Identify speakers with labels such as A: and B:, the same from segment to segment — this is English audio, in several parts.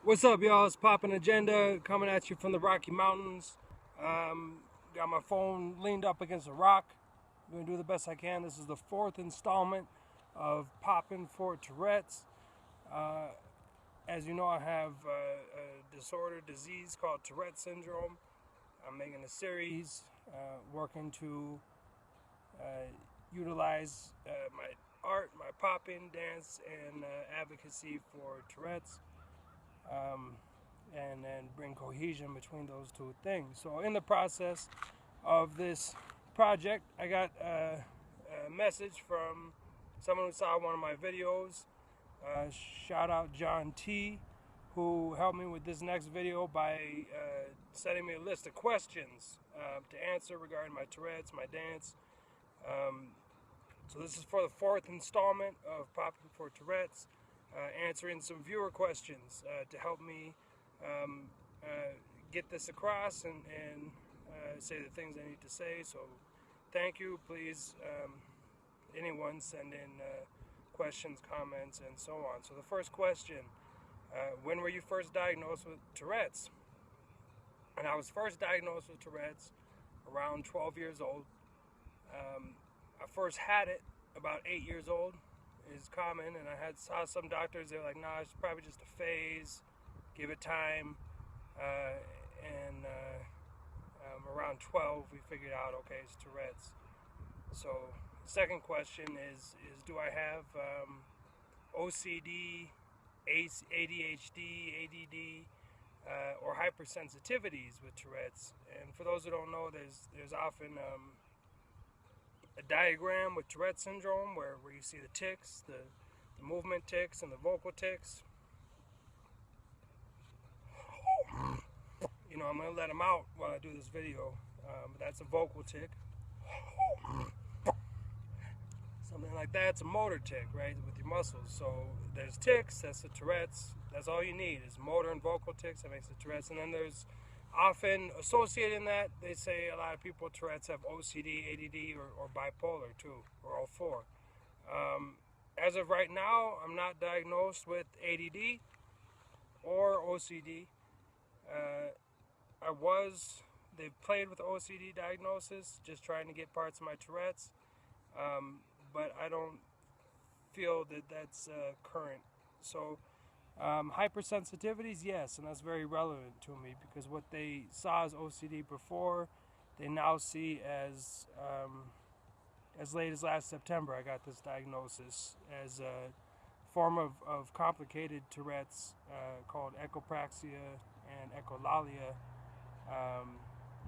A: What's up, y'all? It's Poppin Agenda coming at you from the Rocky Mountains. Got my phone leaned up against a rock. I'm going to do the best I can. This is the fourth installment of Poppin for Tourette's. As you know, I have a disease called Tourette syndrome. I'm making a series working to utilize my art, my popping, dance, and advocacy for Tourette's. And then bring cohesion between those two things. So in the process of this project, I got a message from someone who saw one of my videos. Shout out John T, who helped me with this next video by sending me a list of questions to answer regarding my Tourette's, my dance. So this is for the fourth installment of Poppin for Tourette's. Answering some viewer questions to help me get this across and say the things I need to say. So thank you. Please, anyone send in questions, comments, and so on. So the first question, when were you first diagnosed with Tourette's? And I was first diagnosed with Tourette's around 12 years old. I first had it about 8 years old. Is common, and I saw some doctors. They're like, "Nah, it's probably just a phase. Give it time." Around 12, we figured out, okay, it's Tourette's. So, second question is do I have OCD, ADHD, ADD, or hypersensitivities with Tourette's? And for those who don't know, there's often a diagram with Tourette syndrome where you see the tics, the movement tics, and the vocal tics. You know, I'm going to let them out while I do this video. But that's a vocal tic. Something like that's a motor tic, right, with your muscles. So there's tics, that's the Tourette's. That's all you need is motor and vocal tics. That makes the Tourette's. And then there's often associated in that, they say a lot of people with Tourette's have OCD, ADD, or bipolar too, or all four. As of right now, I'm not diagnosed with ADD or OCD. They've played with OCD diagnosis, just trying to get parts of my Tourette's, but I don't feel that that's current. So hypersensitivities, yes, and that's very relevant to me because what they saw as OCD before, they now see as late as last September. I got this diagnosis as a form of complicated Tourette's called echopraxia and echolalia,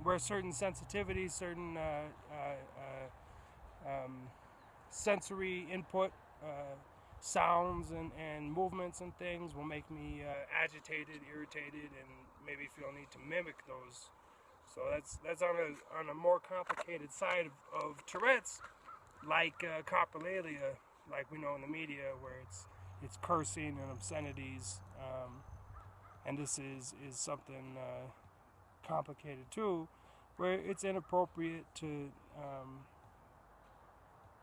A: where certain sensitivities, certain sensory input, sounds and movements and things will make me agitated, irritated, and maybe feel need to mimic those. So that's on a more complicated side of Tourette's, like coprolalia, like we know in the media, where it's cursing and obscenities, and this is something complicated too, where it's inappropriate to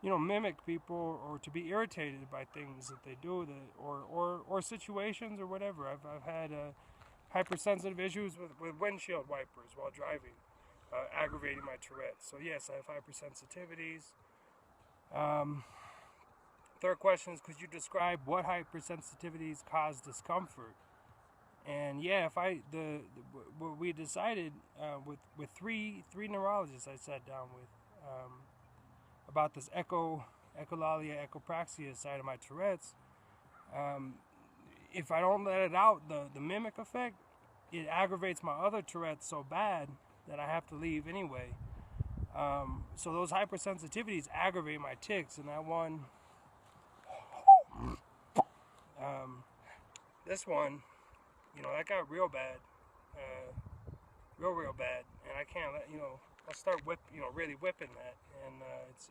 A: mimic people or to be irritated by things that they do, or situations or whatever. I've had hypersensitive issues with windshield wipers while driving, aggravating my Tourette's. So yes, I have hypersensitivities. Third question is, could you describe what hypersensitivities cause discomfort? And yeah, what we decided with three neurologists I sat down with about this echolalia, echopraxia side of my Tourette's. If I don't let it out, the mimic effect, it aggravates my other Tourette's so bad that I have to leave anyway. So those hypersensitivities aggravate my tics, and that one, this one, that got real bad, real bad, and I can't let, I'll start really whipping that, and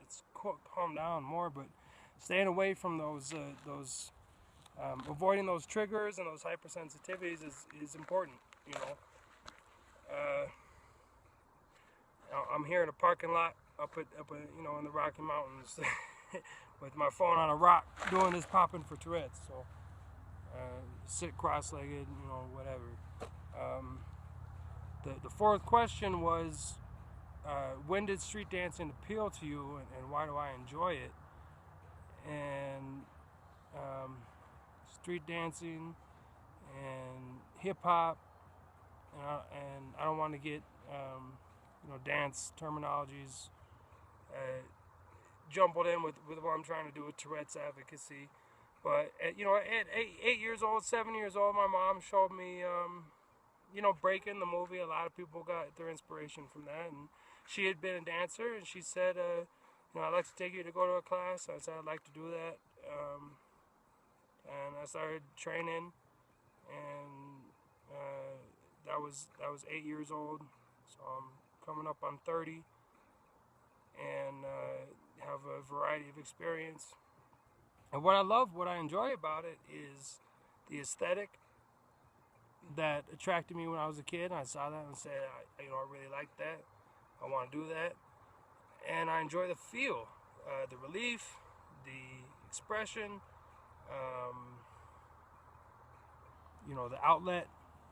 A: it's calm down more, but staying away from those avoiding those triggers and those hypersensitivities is important, I'm here in a parking lot up in the Rocky Mountains with my phone on a rock doing this Poppin for Tourette's. So sit cross-legged, whatever. The fourth question was, when did street dancing appeal to you, and why do I enjoy it? And street dancing and hip-hop, and I don't want to get dance terminologies jumbled in with what I'm trying to do with Tourette's advocacy. But at 8 years old, 7 years old, my mom showed me Breaking, the movie. A lot of people got their inspiration from that, and she had been a dancer, and she said, I'd like to take you to go to a class. I said I'd like to do that, and I started training, and that was 8 years old. So I'm coming up on 30, and have a variety of experience. And what I enjoy about it is the aesthetic that attracted me when I was a kid. I saw that and said, I really like that. I want to do that. And I enjoy the feel, the relief, the expression, the outlet,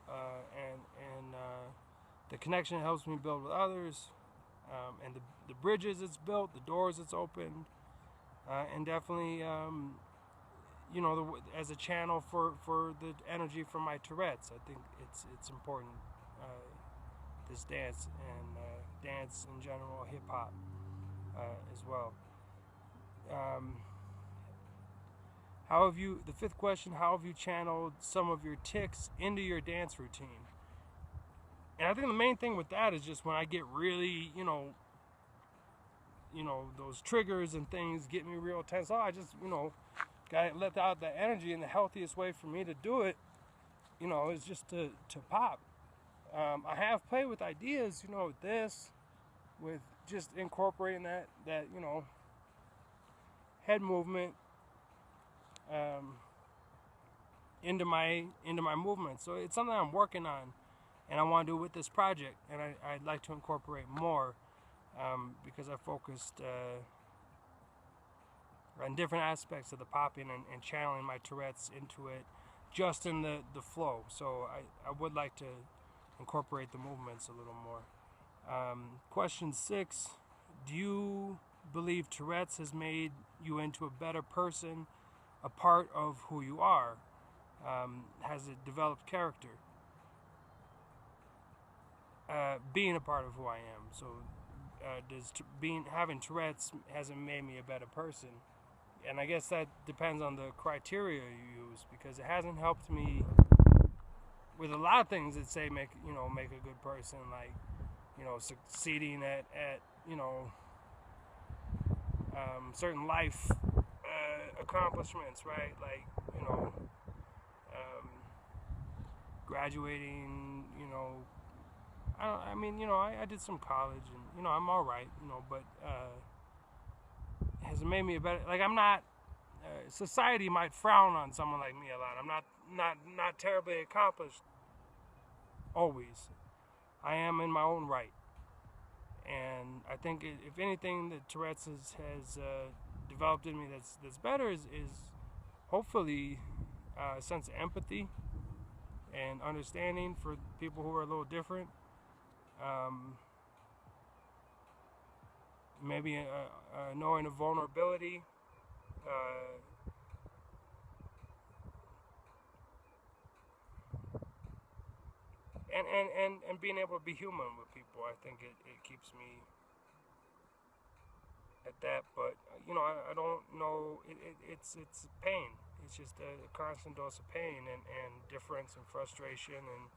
A: and the connection it helps me build with others, and the bridges it's built, the doors it's opened, and definitely, as a channel for the energy from my Tourette's. I think it's important, this dance, and dance in general, hip-hop as well. The fifth question, how have you channeled some of your tics into your dance routine? And I think the main thing with that is just when I get really, those triggers and things get me real tense. I just, gotta let out that energy, and the healthiest way for me to do it, is just to pop. I have played with ideas, with this, with just incorporating that head movement into my movement. So it's something I'm working on, and I want to do with this project, and I'd like to incorporate more, because I focused on different aspects of the popping and channeling my Tourette's into it, just in the flow. So I would like to incorporate the movements a little more. Question 6, do you believe Tourette's has made you into a better person, a part of who you are? Has it developed character? Being a part of who I am. So having Tourette's hasn't made me a better person? And I guess that depends on the criteria you use, because it hasn't helped me with a lot of things that say make a good person, like succeeding at certain life accomplishments, right? Like graduating. I did some college, and I'm all right, but has it made me a better? Like, I'm not. Society might frown on someone like me a lot. I'm not terribly accomplished. Always, I am in my own right, and I think if anything that Tourette's has developed in me that's better is hopefully a sense of empathy and understanding for people who are a little different. Maybe knowing of vulnerability, and being able to be human with people. I think it keeps me at that. But I don't know. It's pain. It's just a constant dose of pain and difference and frustration, and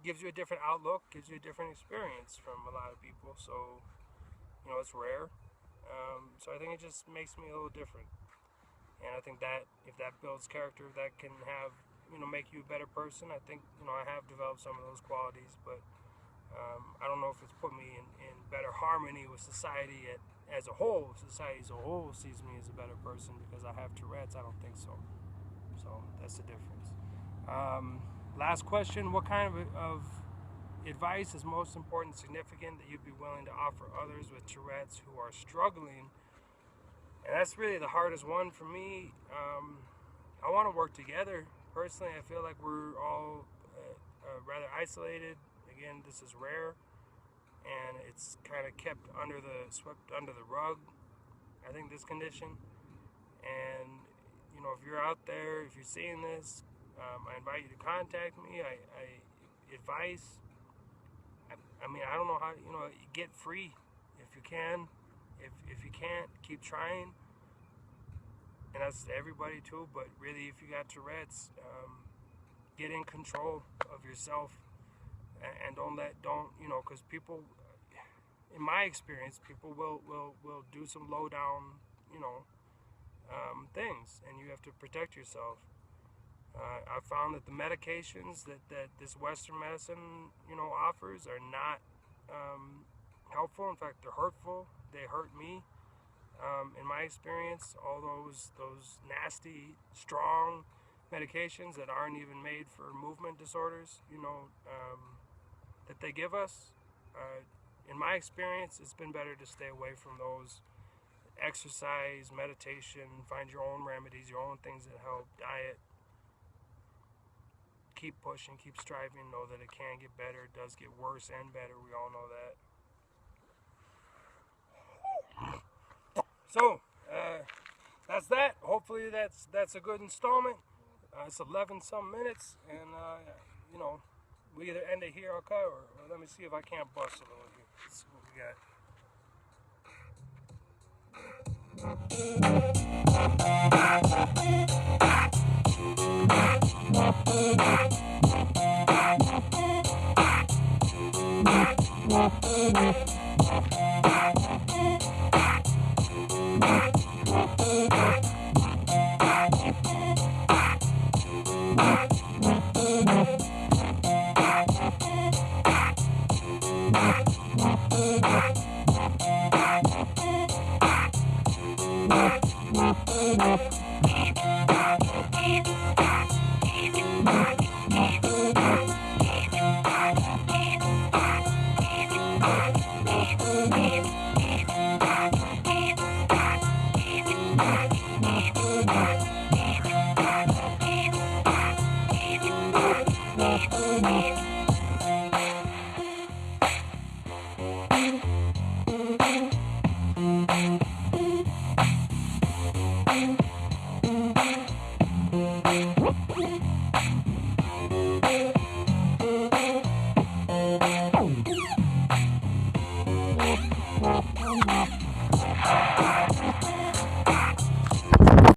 A: gives you a different outlook, gives you a different experience from a lot of people. So it's rare. So I think it just makes me a little different, and I think that if that builds character, that can have make you a better person. I think I have developed some of those qualities, but I don't know if it's put me in better harmony with society as a whole. If society as a whole sees me as a better person because I have Tourette's, I don't think so. So that's the difference. Last question, what kind of advice is most important and significant that you'd be willing to offer others with Tourette's who are struggling? And that's really the hardest one for me. I want to work together. Personally, I feel like we're all rather isolated. Again, this is rare, and it's kind of kept swept under the rug. I think this condition, and if you're out there, if you're seeing this, I invite you to contact me. I advice. I mean, I don't know how. Get free if you can. If you can't, keep trying. And that's to everybody too. But really, if you got Tourette's, get in control of yourself, and because people, in my experience, people will do some low down, things, and you have to protect yourself. I found that the medications that this Western medicine, offers are not helpful. In fact, they're hurtful. They hurt me. In my experience, all those nasty, strong medications that aren't even made for movement disorders, that they give us, in my experience, it's been better to stay away from those. Exercise, meditation, find your own remedies, your own things that help, diet. Keep pushing, keep striving, know that it can get better, it does get worse and better, we all know that. So, that's that. Hopefully that's a good installment. It's 11 some minutes, and we either end it here or cut, or let me see if I can't bust a little here. Let's see what we got.